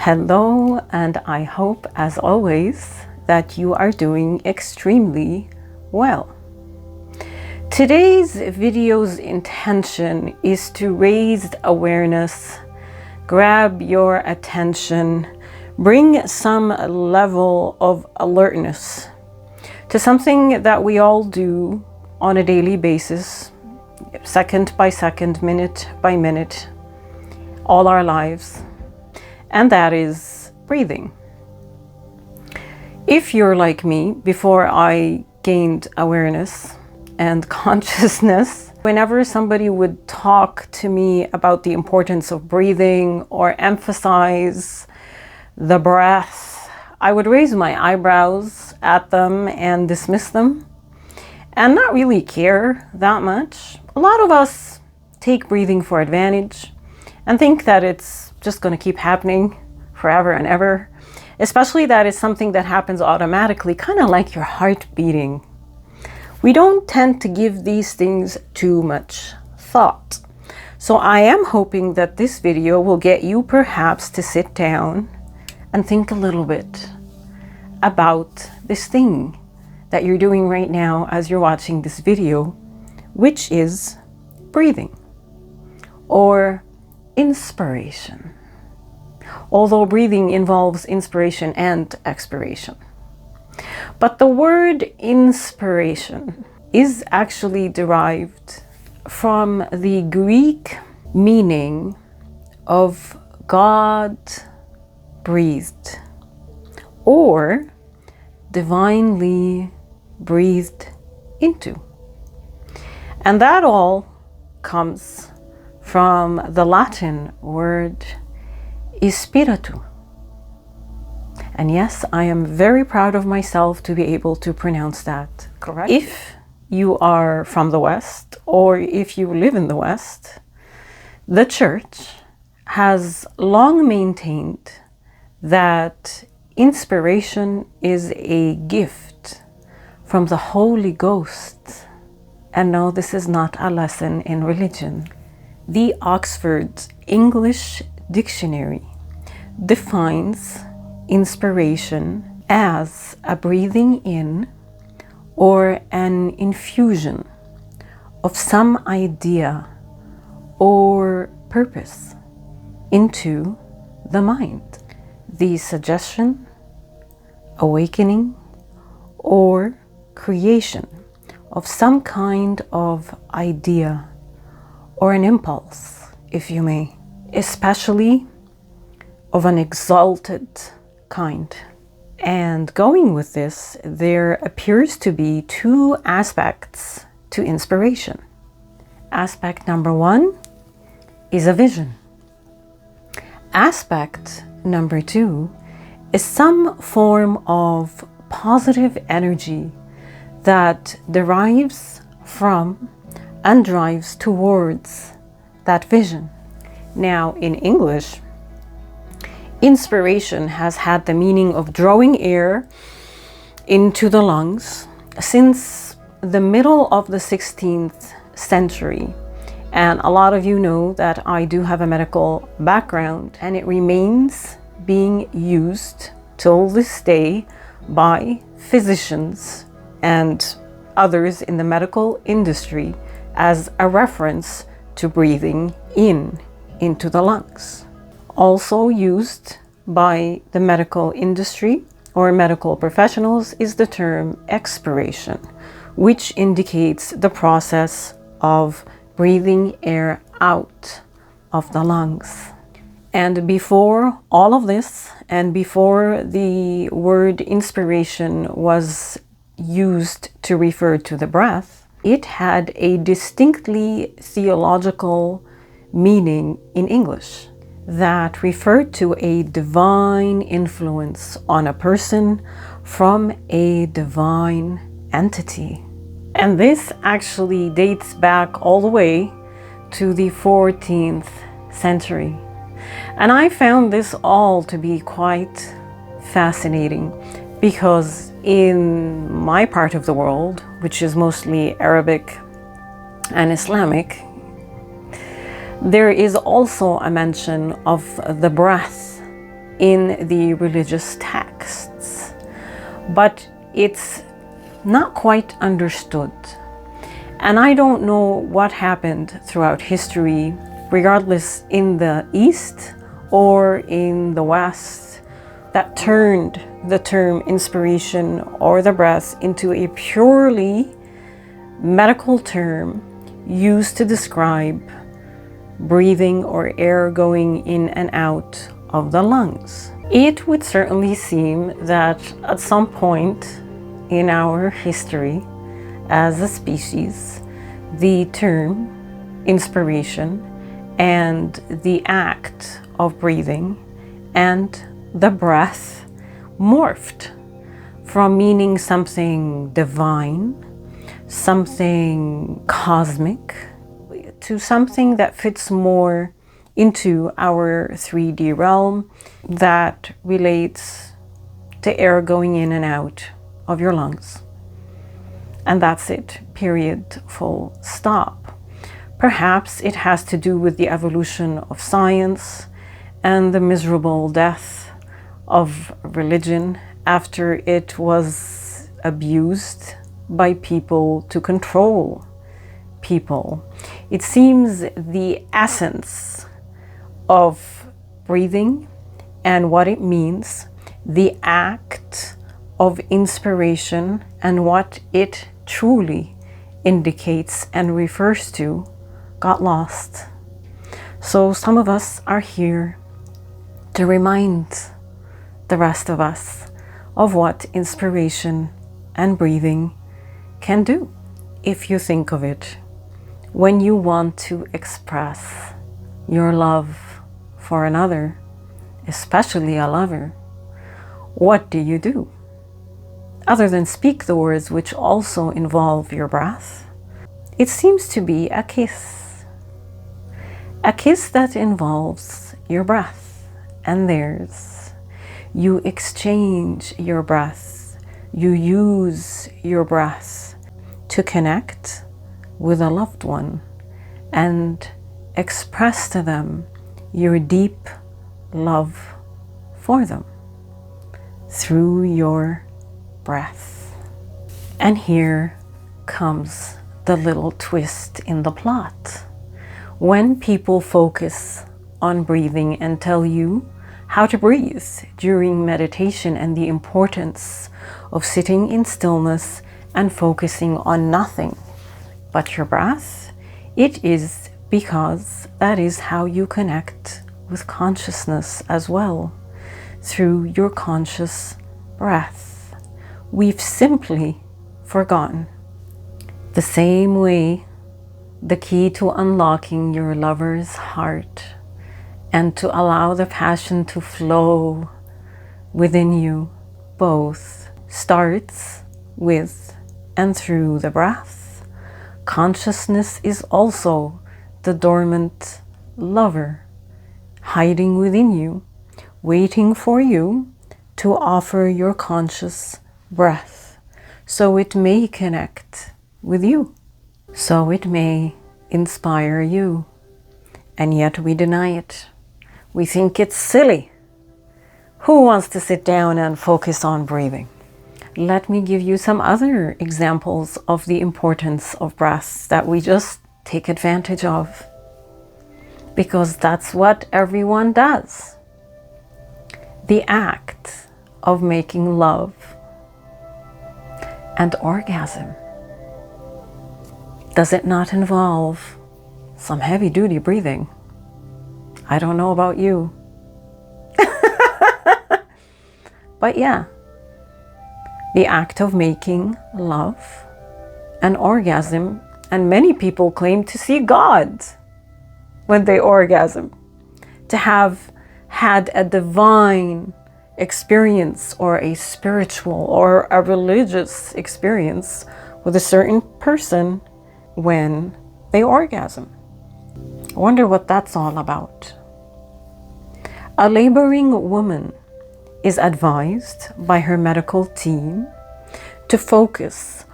Hello, and I hope, as always, that you are doing extremely well. Today's video's intention is to raise awareness, grab your attention, bring some level of alertness to something that we all do on a daily basis, second by second, minute by minute, all our lives, and that is breathing. If you're like me, before I gained awareness and consciousness, whenever somebody would talk to me about the importance of breathing or emphasize the breath, I would raise my eyebrows at them and dismiss them and not really care that much. A lot of us take breathing for advantage and think that it's just going to keep happening forever and ever, especially that it's something that happens automatically, kind of like your heart beating. We don't tend to give these things too much thought. So I am hoping that this video will get you perhaps to sit down and think a little bit about this thing that you're doing right now as you're watching this video, which is breathing or inspiration. Although breathing involves inspiration and expiration. But the word inspiration is actually derived from the Greek meaning of God breathed or divinely breathed into. And that all comes from the Latin word spiritu. And yes, I am very proud of myself to be able to pronounce that correctly. If you are from the West, or if you live in the West, the Church has long maintained that inspiration is a gift from the Holy Ghost. And no, this is not a lesson in religion. The Oxford English Dictionary defines inspiration as a breathing in or an infusion of some idea or purpose into the mind. The suggestion, awakening, or creation of some kind of idea or an impulse, if you may, especially of an exalted kind. And going with this, there appears to be two aspects to inspiration. Aspect number one is a vision. Aspect number two is some form of positive energy that derives from and drives towards that vision. Now, in English, inspiration has had the meaning of drawing air into the lungs since the middle of the 16th century. And a lot of you know that I do have a medical background, and it remains being used till this day by physicians and others in the medical industry as a reference to breathing into the lungs. Also used by the medical industry or medical professionals is the term expiration, which indicates the process of breathing air out of the lungs. And before all of this, and before the word inspiration was used to refer to the breath, it had a distinctly theological meaning in English that referred to a divine influence on a person from a divine entity. And this actually dates back all the way to the 14th century. And I found this all to be quite fascinating because in my part of the world, which is mostly Arabic and Islamic, there is also a mention of the breath in the religious texts, but it's not quite understood. And I don't know what happened throughout history, regardless in the East or in the West, that turned the term inspiration or the breath into a purely medical term used to describe breathing or air going in and out of the lungs. It would certainly seem that at some point in our history as a species, the term inspiration and the act of breathing and the breath morphed from meaning something divine, something cosmic, to something that fits more into our 3D realm that relates to air going in and out of your lungs. And that's it, period, full stop. Perhaps it has to do with the evolution of science and the miserable death of religion after it was abused by people to control people. It seems the essence of breathing and what it means, the act of inspiration and what it truly indicates and refers to, got lost. So some of us are here to remind the rest of us of what inspiration and breathing can do. If you think of it, when you want to express your love for another, especially a lover, what do you do? Other than speak the words which also involve your breath, it seems to be a kiss. A kiss that involves your breath and theirs. You exchange your breath. You use your breath to connect with a loved one and express to them your deep love for them through your breath. And here comes the little twist in the plot. When people focus on breathing and tell you how to breathe during meditation and the importance of sitting in stillness and focusing on nothing but your breath, it is because that is how you connect with consciousness as well, through your conscious breath. We've simply forgotten. The same way the key to unlocking your lover's heart and to allow the passion to flow within you both starts with and through the breath. Consciousness is also the dormant lover hiding within you, waiting for you to offer your conscious breath so it may connect with you, so it may inspire you. And yet we deny it. We think it's silly. Who wants to sit down and focus on breathing? Let me give you some other examples of the importance of breaths that we just take advantage of, because that's what everyone does. The act of making love and orgasm, does it not involve some heavy-duty breathing? I don't know about you. But yeah, the act of making love and orgasm, and many people claim to see God when they orgasm, to have had a divine experience or a spiritual or a religious experience with a certain person when they orgasm. I wonder what that's all about. A laboring woman is advised by her medical team to focus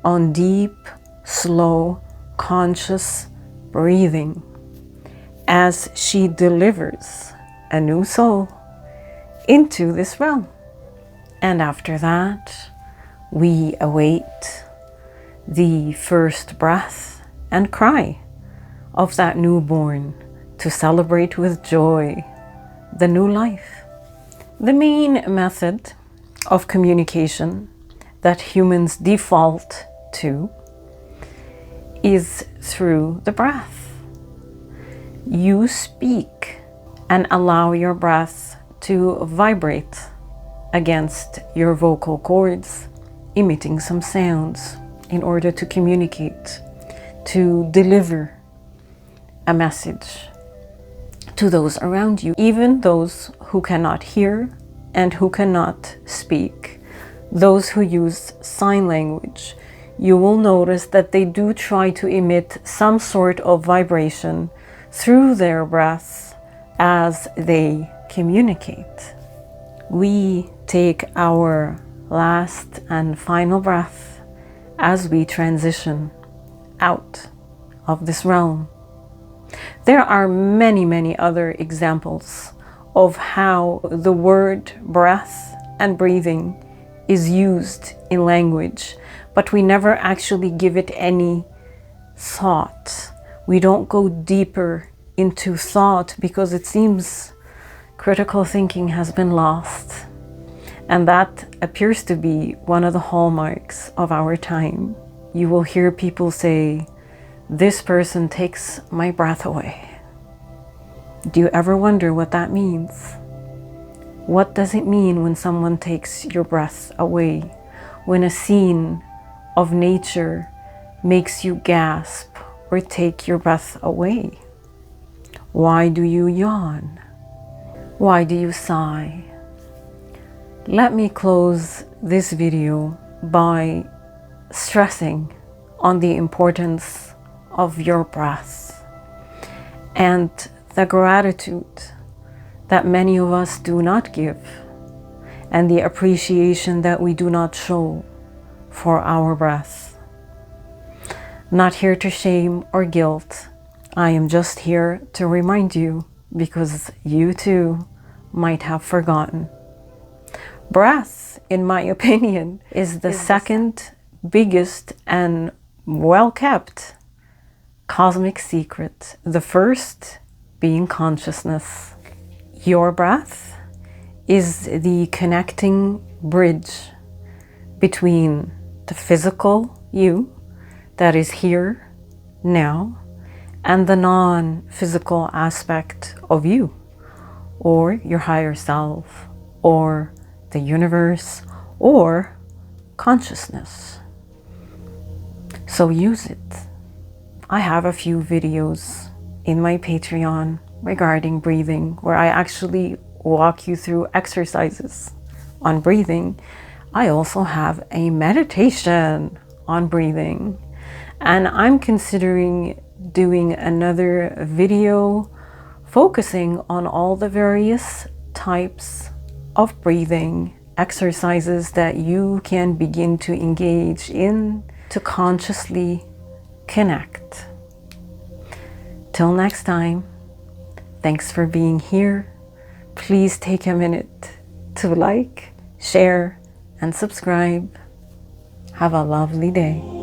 on deep, slow, conscious breathing as she delivers a new soul into this realm. And after that, we await the first breath and cry of that newborn to celebrate with joy the new life. The main method of communication that humans default to is through the breath. You speak and allow your breath to vibrate against your vocal cords, emitting some sounds in order to communicate, to deliver a message to those around you, even those who cannot hear and who cannot speak, those who use sign language. You will notice that they do try to emit some sort of vibration through their breath as they communicate. We take our last and final breath as we transition out of this realm. There are many, many other examples of how the word breath and breathing is used in language, but we never actually give it any thought. We don't go deeper into thought because it seems critical thinking has been lost. And that appears to be one of the hallmarks of our time. You will hear people say, "This person takes my breath away." Do you ever wonder what that means? What does it mean when someone takes your breath away? When a scene of nature makes you gasp or take your breath away? Why do you yawn? Why do you sigh? Let me close this video by stressing on the importance of your breath and the gratitude that many of us do not give, and the appreciation that we do not show for our breath. Not here to shame or guilt. I am just here to remind you, because you too might have forgotten. Breath, in my opinion, is the second biggest and well-kept cosmic secret. The first being consciousness. Your breath is the connecting bridge between the physical you that is here now and the non-physical aspect of you, or your higher self, or the universe, or consciousness. So use it. I have a few videos in my Patreon regarding breathing, where I actually walk you through exercises on breathing. I also have a meditation on breathing, and I'm considering doing another video focusing on all the various types of breathing exercises that you can begin to engage in to consciously connect. Till next time, thanks for being here. Please take a minute to like, share, and subscribe. Have a lovely day.